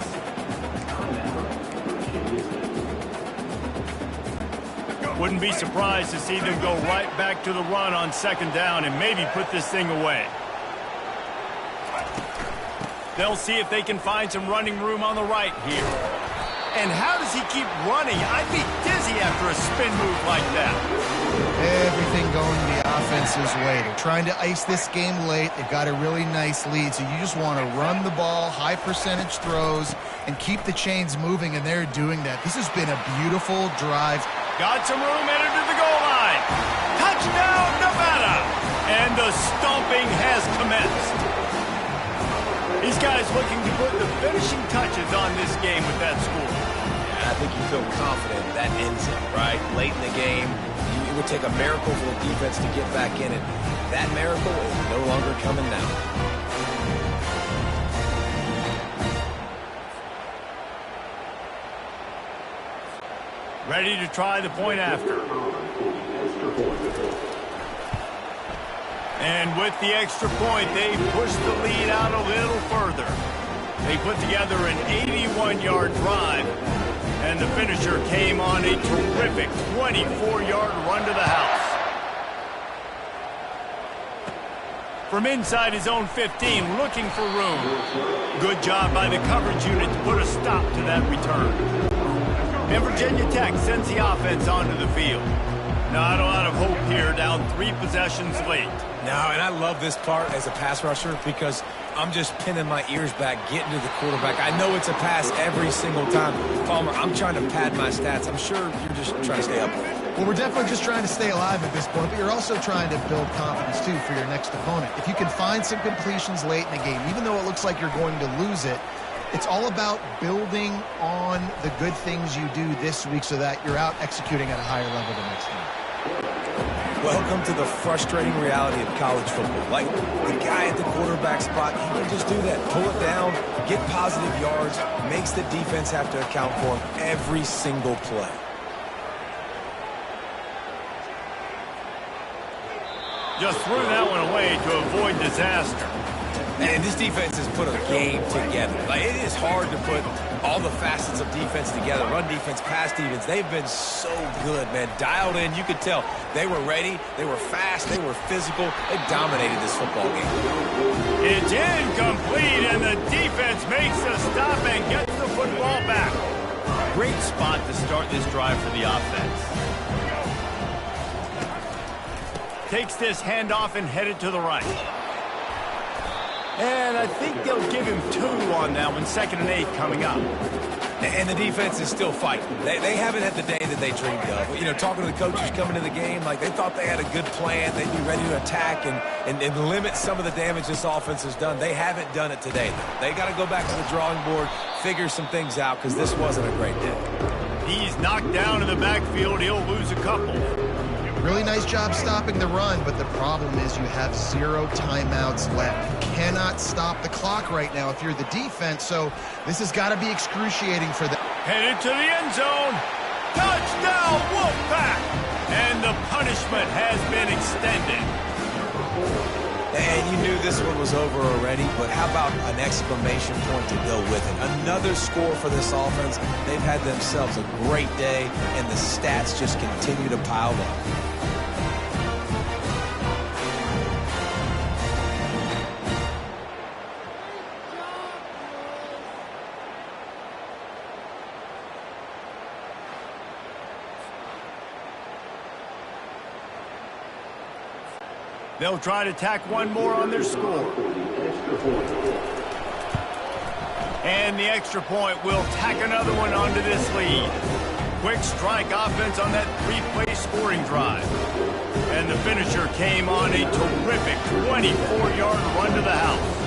Wouldn't be surprised to see them go right back to the run on 2nd down and maybe put this thing away. They'll see if they can find some running room on the right here. And how does he keep running? I'd be dizzy after a spin move like that. Everything going the offense's way. They're trying to ice this game late. They've got a really nice lead, so you just want to run the ball, high percentage throws, and keep the chains moving, and they're doing that. This has been a beautiful drive. Got some room, headed to the goal line. Touchdown, Nevada! And the stomping has commenced. These guys looking to put the finishing touches on this game with that score. Yeah, I think you feel confident that ends it, right? Late in the game, it would take a miracle for the defense to get back in it. That miracle is no longer coming now. Ready to try the point after. And with the extra point, they push the lead out a little further. They put together an 81-yard drive, and the finisher came on a terrific 24-yard run to the house. From inside his own 15, looking for room. Good job by the coverage unit to put a stop to that return. And Virginia Tech sends the offense onto the field. Not a lot of hope here, down 3 possessions late. No, and I love this part as a pass rusher because I'm just pinning my ears back, getting to the quarterback. I know it's a pass every single time. Palmer, I'm trying to pad my stats. I'm sure you're just trying to stay up with it. Well, we're definitely just trying to stay alive at this point, but you're also trying to build confidence, too, for your next opponent. If you can find some completions late in the game, even though it looks like you're going to lose it, It's all about building on the good things you do this week so that you're out executing at a higher level the next time. Welcome to the frustrating reality of college football. Like, the guy at the quarterback spot, he can just do that. Pull it down, get positive yards, makes the defense have to account for him every single play. Just threw that one away to avoid disaster. And this defense has put a game together. Like, it is hard to put all the facets of defense together. Run defense, pass defense. They've been so good, man. Dialed in. You could tell they were ready. They were fast. They were physical. They dominated this football game. It's incomplete, and the defense makes the stop and gets the football back. Great spot to start this drive for the offense. Takes this handoff and headed to the right. And I think they'll give him 2 on that one. 2nd and 8 coming up. And the defense is still fighting. They haven't had the day that they dreamed of. You know, talking to the coaches coming to the game, like they thought they had a good plan. They'd be ready to attack and limit some of the damage this offense has done. They haven't done it today. They got to go back to the drawing board, figure some things out, because this wasn't a great day. He's knocked down in the backfield. He'll lose a couple. Really nice job stopping the run, but the problem is you have 0 timeouts left. You cannot stop the clock right now if you're the defense, so this has got to be excruciating for them. Headed to the end zone. Touchdown, Wolfpack! And the punishment has been extended. And you knew this one was over already, but how about an exclamation point to go with it? Another score for this offense. They've had themselves a great day, and the stats just continue to pile up. They'll try to tack one more on their score. And the extra point will tack another one onto this lead. Quick strike offense on that 3-play scoring drive. And the finisher came on a terrific 24-yard run to the house.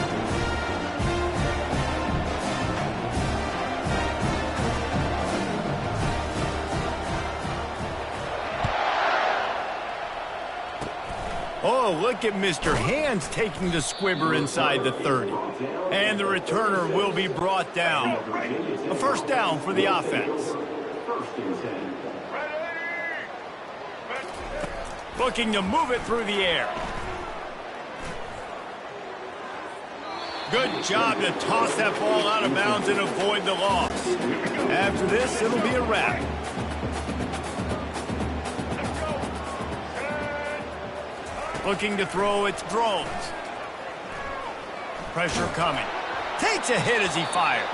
Oh, look at Mr. Hands taking the squibber inside the 30. And the returner will be brought down. A first down for the offense. Looking to move it through the air. Good job to toss that ball out of bounds and avoid the loss. After this, it'll be a wrap. Looking to throw, it's drones. Pressure coming. Takes a hit as he fires.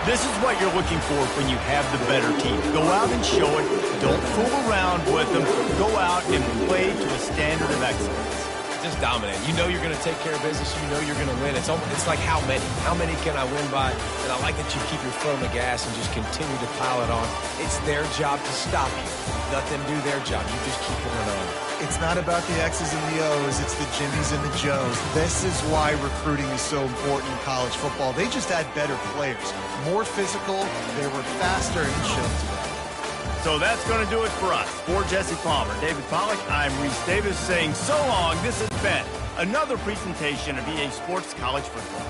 This is what you're looking for when you have the better team. Go out and show it. Don't fool around with them. Go out and play to a standard of excellence. Just dominate. You know you're going to take care of business. You know you're going to win. It's like how many? How many can I win by? And I like that you keep your foot on the gas and just continue to pile it on. It's their job to stop you. Let them do their job. You just keep going on. It's not about the X's and the O's. It's the Jimmies and the Joes. This is why recruiting is so important in college football. They just had better players. More physical. They were faster, and it showed today. So that's going to do it for us. For Jesse Palmer, David Pollack, I'm Reese Davis saying so long. This has been another presentation of EA Sports College Football.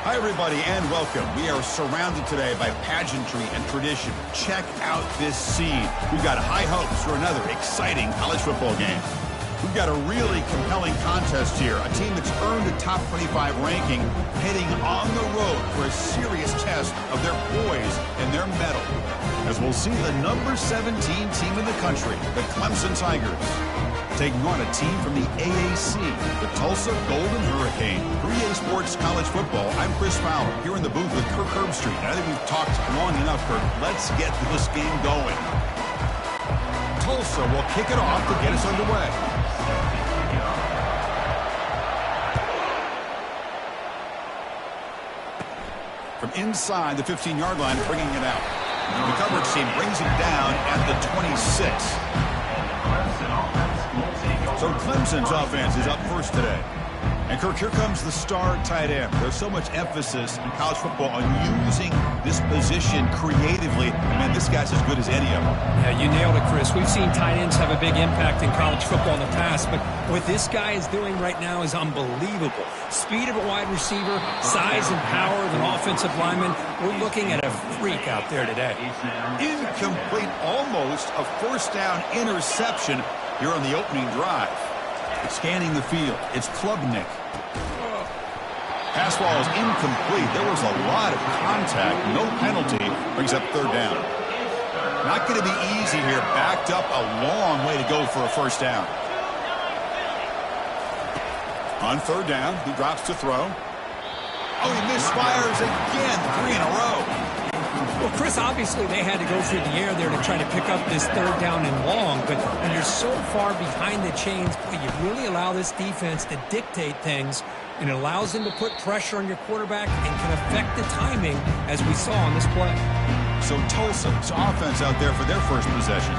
Hi, everybody, and welcome. We are surrounded today by pageantry and tradition. Check out this scene. We've got high hopes for another exciting college football game. We've got a really compelling contest here. A team that's earned a top 25 ranking heading on the road for a serious test of their poise and their mettle. As we'll see the number 17 team in the country, the Clemson Tigers, taking on a team from the AAC, the Tulsa Golden Hurricane. For EA Sports College Football, I'm Chris Fowler, here in the booth with Kirk Herbstreit. I think we've talked long enough, Kirk. Let's get this game going. Tulsa will kick it off to get us underway. From inside the 15-yard line, bringing it out. The coverage team brings it down at the 26. So Clemson's offense is up first today. And Kirk, here comes the star tight end. There's so much emphasis in college football on using this position creatively. Man, this guy's as good as any of them. Yeah, you nailed it, Chris. We've seen tight ends have a big impact in college football in the past, but what this guy is doing right now is unbelievable. Speed of a wide receiver, size and power of an offensive lineman. We're looking at a freak out there today. Incomplete, almost a first down interception here on the opening drive. Scanning the field, it's Klubnik. Pass ball is incomplete. There was a lot of contact. No penalty. Brings up third down. Not going to be easy here. Backed up a long way to go for a first down. On third down, he drops to throw. Oh, he misfires again. 3 in a row. Well, Chris, obviously they had to go through the air there to try to pick up this third down and long, but when you're so far behind the chains, boy, you really allow this defense to dictate things, and it allows them to put pressure on your quarterback and can affect the timing, as we saw on this play. So Tulsa's offense out there for their first possession.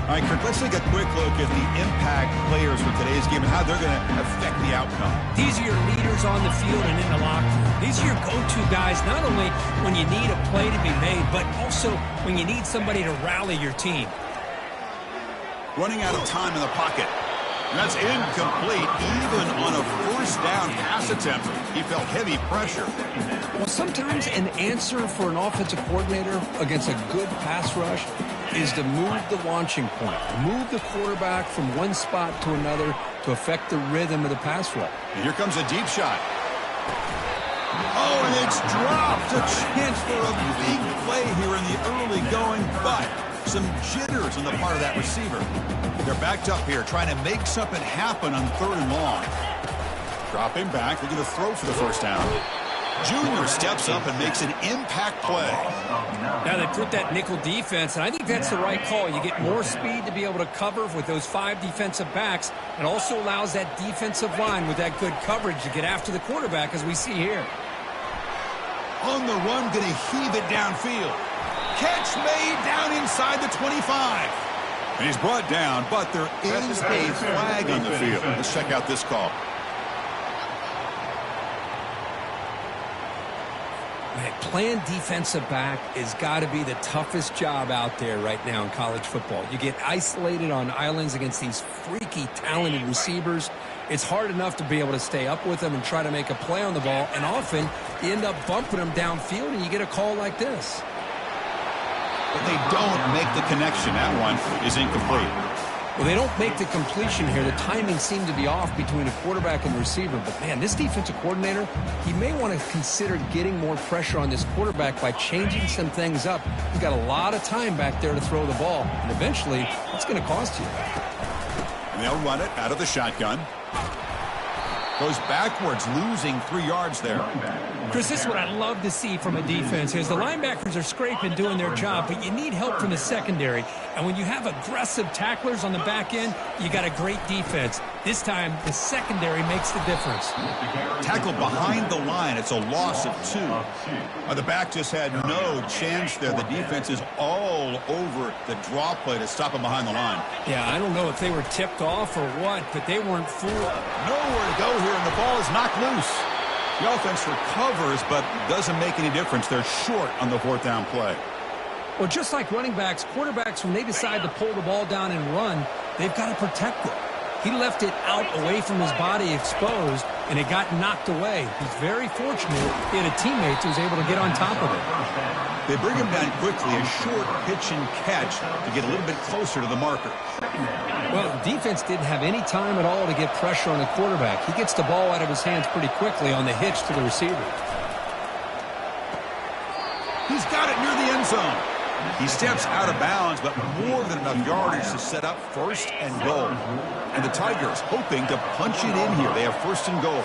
All right, Kirk, let's take a quick look at the impact players for today's game and how they're going to affect the outcome. These are your leaders on the field and in the locker room. These are your go-to guys, not only when you need a play to be made, but also when you need somebody to rally your team. Running out of time in the pocket. And that's incomplete, even on a first down pass attempt. He felt heavy pressure. Well, sometimes an answer for an offensive coordinator against a good pass rush is to move the launching point, move the quarterback from one spot to another to affect the rhythm of the pass rush. And here comes a deep shot. Oh, and it's dropped. A chance for a big play here in the early going, but some jitters on the part of that receiver. They're backed up here, trying to make something happen on third and long. Dropping back, looking to throw for the first down. Junior steps up and makes an impact play. Now they put that nickel defense, and I think that's the right call. You get more speed to be able to cover with those 5 defensive backs. It also allows that defensive line with that good coverage to get after the quarterback, as we see here. On the run, going to heave it downfield. Catch made down inside the 25. And he's brought down, but there is a flag on the field. Let's check out this call. Man, playing defensive back has got to be the toughest job out there right now in college football. You get isolated on islands against these freaky, talented receivers. It's hard enough to be able to stay up with them and try to make a play on the ball, and often you end up bumping them downfield and you get a call like this. But they don't make the connection. That one is incomplete. Well, they don't make the completion here. The timing seemed to be off between a quarterback and the receiver. But, man, this defensive coordinator, he may want to consider getting more pressure on this quarterback by changing some things up. He's got a lot of time back there to throw the ball. And eventually, it's going to cost you. And they'll run it out of the shotgun. Goes backwards, losing 3 yards there. Chris, this is what I love to see from a defense. Is the linebackers are scraping, doing their job, but you need help from the secondary. And when you have aggressive tacklers on the back end, you got a great defense. This time, the secondary makes the difference. Tackled behind the line. It's a loss of 2. The back just had no chance there. The defense is all over the draw play to stop him behind the line. Yeah, I don't know if they were tipped off or what, but they weren't fooled. Nowhere to go here, and the ball is knocked loose. The offense recovers, but doesn't make any difference. They're short on the 4th down play. Well, just like running backs, quarterbacks, when they decide to pull the ball down and run, they've got to protect it. He left it out away from his body exposed, and it got knocked away. He's very fortunate he had a teammate who was able to get on top of it. They bring him down quickly, a short pitch and catch to get a little bit closer to the marker. Well, the defense didn't have any time at all to get pressure on the quarterback. He gets the ball out of his hands pretty quickly on the hitch to the receiver. He's got it near the end zone. He steps out of bounds, but more than enough yardage to set up first and goal. And the Tigers hoping to punch it in here. They have first and goal.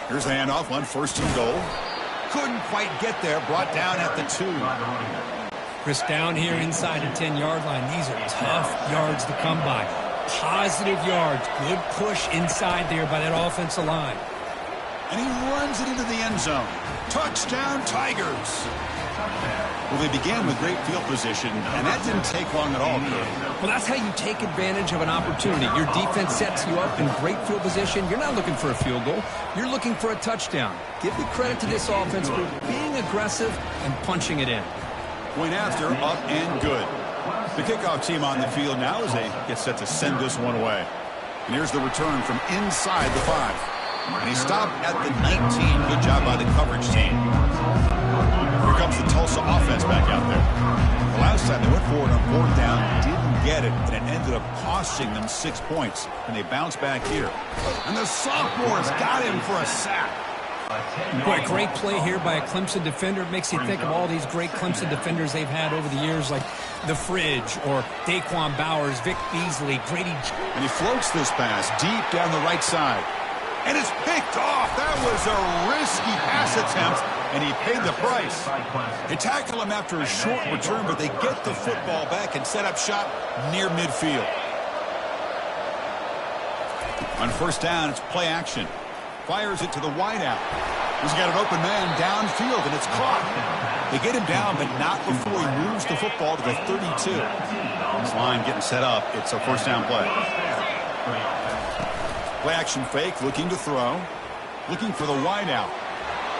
Here's the handoff on first and goal. Couldn't quite get there. Brought down at the 2. Chris, down here inside the 10-yard line, these are tough yards to come by. Positive yards. Good push inside there by that offensive line. And he runs it into the end zone. Touchdown, Tigers. Well, they began with great field position, and that didn't take long at all, Kurt. Well, that's how you take advantage of an opportunity. Your defense sets you up in great field position. You're not looking for a field goal. You're looking for a touchdown. Give the credit to this offense for being aggressive and punching it in. Point after, up and good. The kickoff team on the field now as they get set to send this one away. And here's the return from inside the 5. And he stopped at the 19. Good job by the coverage team. Here comes the Tulsa offense back out there. The last time they went forward on 4th down, didn't get it, and it ended up costing them 6 points. And they bounce back here. And the sophomores got him for a sack. Boy, great play here by a Clemson defender. It makes you think of all these great Clemson defenders they've had over the years, like The Fridge or Daquan Bowers, Vic Beasley, Grady. And he floats this pass deep down the right side. And it's picked off. That was a risky pass attempt, and he paid the price. They tackle him after a short return, but they get the football back and set up shop near midfield. On first down, it's play action. Fires it to the wideout. He's got an open man downfield, and it's caught. They get him down, but not before he moves the football to the 32. This line getting set up. It's a first down play. Play action fake, looking to throw. Looking for the wideout.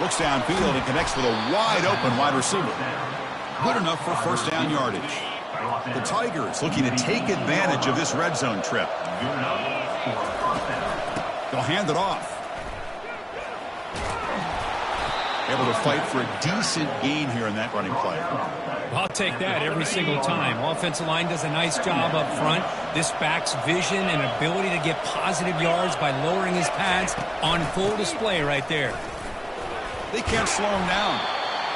Looks downfield and connects with a wide open wide receiver. Good enough for first down yardage. The Tigers looking to take advantage of this red zone trip. They'll hand it off. Able to fight for a decent gain here in that running play. I'll take that every single time. Offensive line does a nice job up front. This back's vision and ability to get positive yards by lowering his pads on full display right there. They can't slow him down.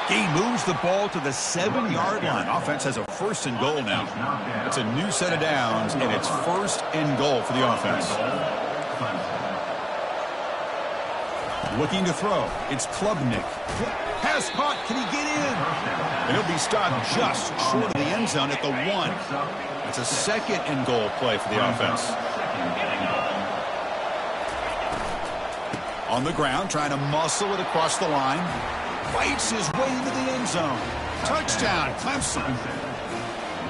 He moves the ball to the 7-yard line. Offense has a first and goal now. It's a new set of downs, and it's first and goal for the offense. Looking to throw. It's Klubnik. Pass caught. Can he get in? And he'll be stopped just short of the end zone at the 1. It's a second and goal play for the offense. On the ground, trying to muscle it across the line. Fights his way into the end zone. Touchdown, Clemson.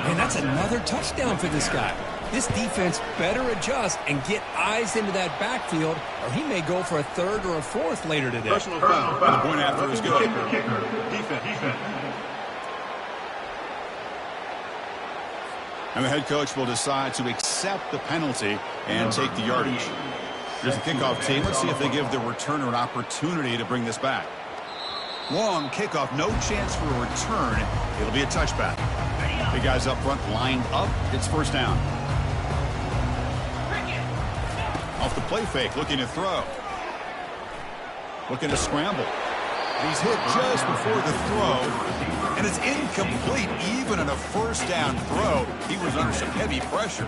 Man, that's another touchdown for this guy. This defense better adjust and get eyes into that backfield, or he may go for a 3rd or a 4th later today. Personal foul. And the point after is good. Kicker. Defense. And the head coach will decide to accept the penalty and take the yardage. Here's the kickoff team. Let's see if they give the returner an opportunity to bring this back. Long kickoff, no chance for a return. It'll be a touchback. The guys up front lined up. It's first down. Off the play fake, looking to throw. Looking to scramble. He's hit just before the throw, and it's incomplete. Even on a first down throw, he was under some heavy pressure.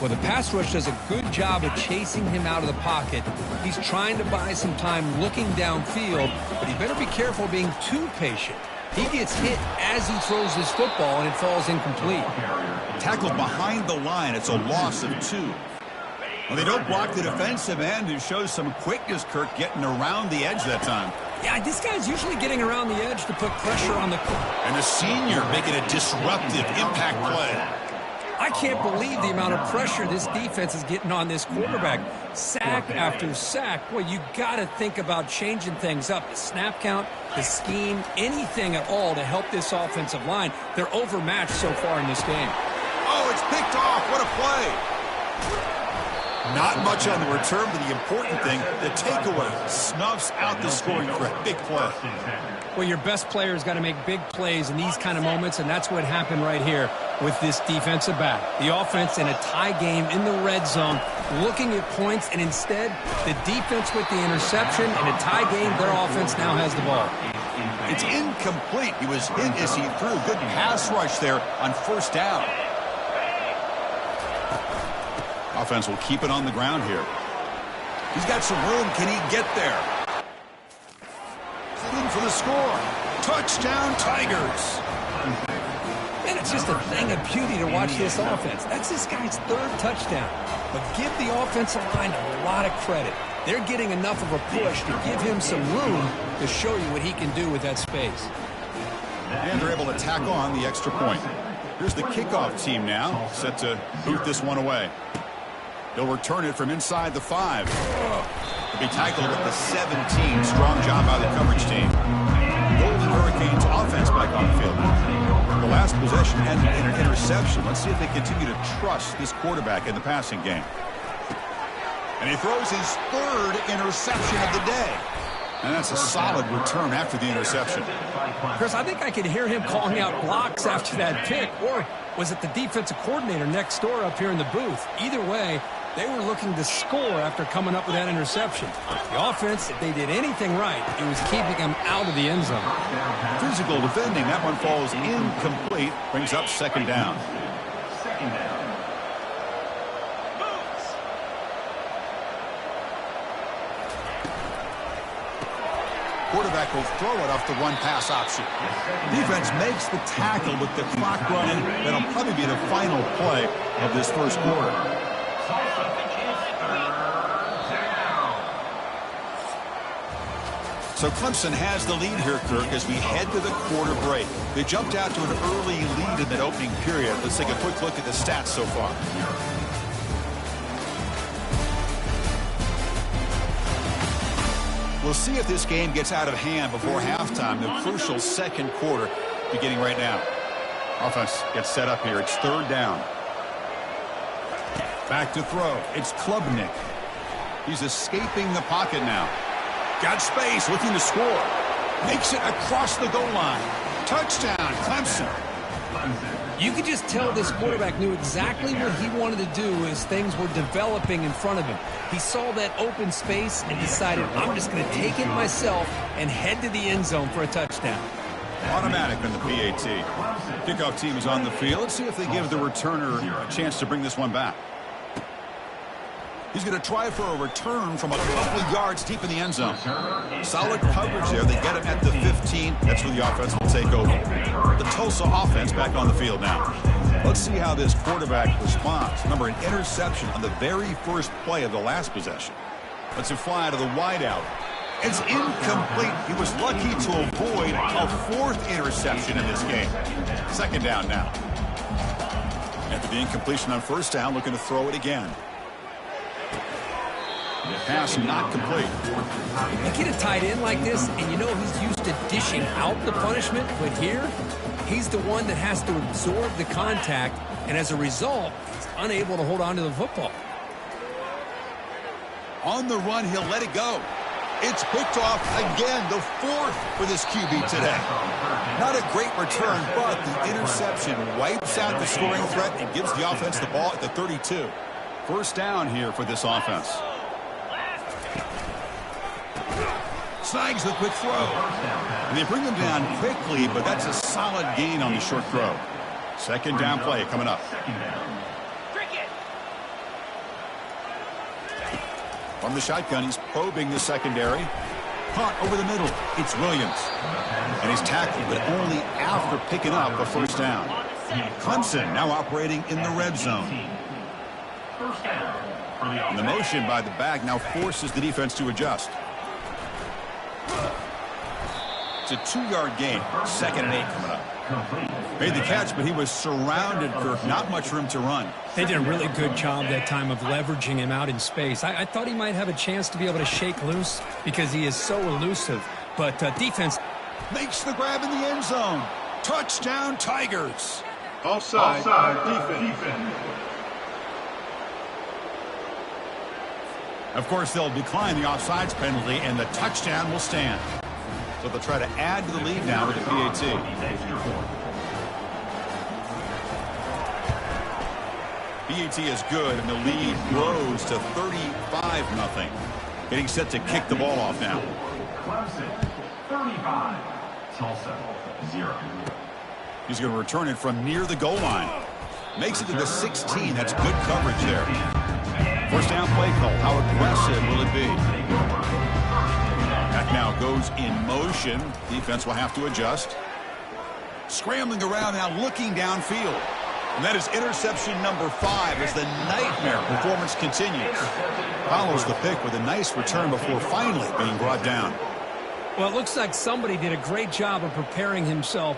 Well, the pass rush does a good job of chasing him out of the pocket. He's trying to buy some time looking downfield, but he better be careful being too patient. He gets hit as he throws his football, and it falls incomplete. Tackled behind the line. It's a loss of 2. Well, they don't block the defensive end, who shows some quickness, Kirk, getting around the edge that time. Yeah, this guy's usually getting around the edge to put pressure on the... And the senior making a disruptive impact play. I can't believe the amount of pressure this defense is getting on this quarterback. Sack after sack. Well, you got to think about changing things up. The snap count, the scheme, anything at all to help this offensive line. They're overmatched so far in this game. Oh, it's picked off. What a play. Not much on the return, but the important thing, the takeaway, snuffs out the scoring threat. Big play. Well, your best player's got to make big plays in these kind of moments, and that's what happened right here with this defensive back. The offense in a tie game in the red zone, looking at points, and instead, the defense with the interception. In a tie game, their offense now has the ball. It's incomplete. He was hit as he threw. Good pass rush there on first down. Offense will keep it on the ground here. He's got some room. Can he get there? In for the score. Touchdown, Tigers. And it's just a thing of beauty to watch this offense. That's this guy's third touchdown. But give the offensive line a lot of credit. They're getting enough of a push to give him some room to show you what he can do with that space. And they're able to tack on the extra point. Here's the kickoff team now, set to boot this one away. He'll return it from inside the 5. He'll be tackled at the 17. Strong job by the coverage team. Golden Hurricanes offense back on the field. The last possession had an interception. Let's see if they continue to trust this quarterback in the passing game. And he throws his third interception of the day. And that's a solid return after the interception. Chris, I think I could hear him calling out blocks after that pick. Or was it the defensive coordinator next door up here in the booth? Either way, they were looking to score after coming up with that interception. The offense, if they did anything right, it was keeping them out of the end zone. Physical defending. That one falls incomplete. Brings up second down. Quarterback will throw it off the run-pass option. Defense makes the tackle with the clock running. That'll probably be the final play of this first quarter. So Clemson has the lead here, Kirk, as we head to the quarter break. They jumped out to an early lead in that opening period. Let's take a quick look at the stats so far. We'll see if this game gets out of hand before halftime. The crucial second quarter beginning right now. Offense gets set up here. It's third down. Back to throw. It's Klubnik. He's escaping the pocket now. Got space, looking to score. Makes it across the goal line. Touchdown, Clemson. You could just tell this quarterback knew exactly what he wanted to do as things were developing in front of him. He saw that open space and decided, I'm just going to take it myself and head to the end zone for a touchdown. Automatic in the PAT. Kickoff team is on the field. Let's see if they give the returner a chance to bring this one back. He's going to try for a return from a couple of yards deep in the end zone. Solid coverage there. They get him at the 15. That's where the offense will take over. The Tulsa offense back on the field now. Let's see how this quarterback responds. Remember, an interception on the very first play of the last possession. Let's it fly to the wideout. It's incomplete. He was lucky to avoid a fourth interception in this game. Second down now. After the incompletion on first down, looking to throw it again. Pass not complete. You get a tight end like this, and you know he's used to dishing out the punishment, but here, he's the one that has to absorb the contact, and as a result, he's unable to hold on to the football. On the run, he'll let it go. It's picked off again, the fourth for this QB today. Not a great return, but the interception wipes out the scoring threat and gives the offense the ball at the 32. First down here for this offense. Snags the quick throw. And they bring him down quickly, but that's a solid gain on the short throw. Second down play coming up. From the shotgun, he's probing the secondary. Caught over the middle. It's Williams. And he's tackled, but only after picking up a first down. Clemson now operating in the red zone. And the motion by the back now forces the defense to adjust. It's a 2-yard gain. 2nd and 8 coming up. Made the catch, but he was surrounded, Kirk. Not much room to run. They did a really good job that time of leveraging him out in space. I thought he might have a chance to be able to shake loose because he is so elusive. But defense makes the grab in the end zone. Touchdown, Tigers. Offside defense. Of course, they'll decline the offsides penalty, and the touchdown will stand. So they'll try to add to the lead now with the PAT. PAT is good, and the lead grows to 35-0. Getting set to kick the ball off now. Clemson, 35. Tulsa, 0. He's going to return it from near the goal line. Makes it to the 16. That's good coverage there. First down play call. How aggressive will it be? That now goes in motion. Defense will have to adjust. Scrambling around now, looking downfield. And that is interception number 5 as the nightmare performance continues. Follows the pick with a nice return before finally being brought down. Well, it looks like somebody did a great job of preparing himself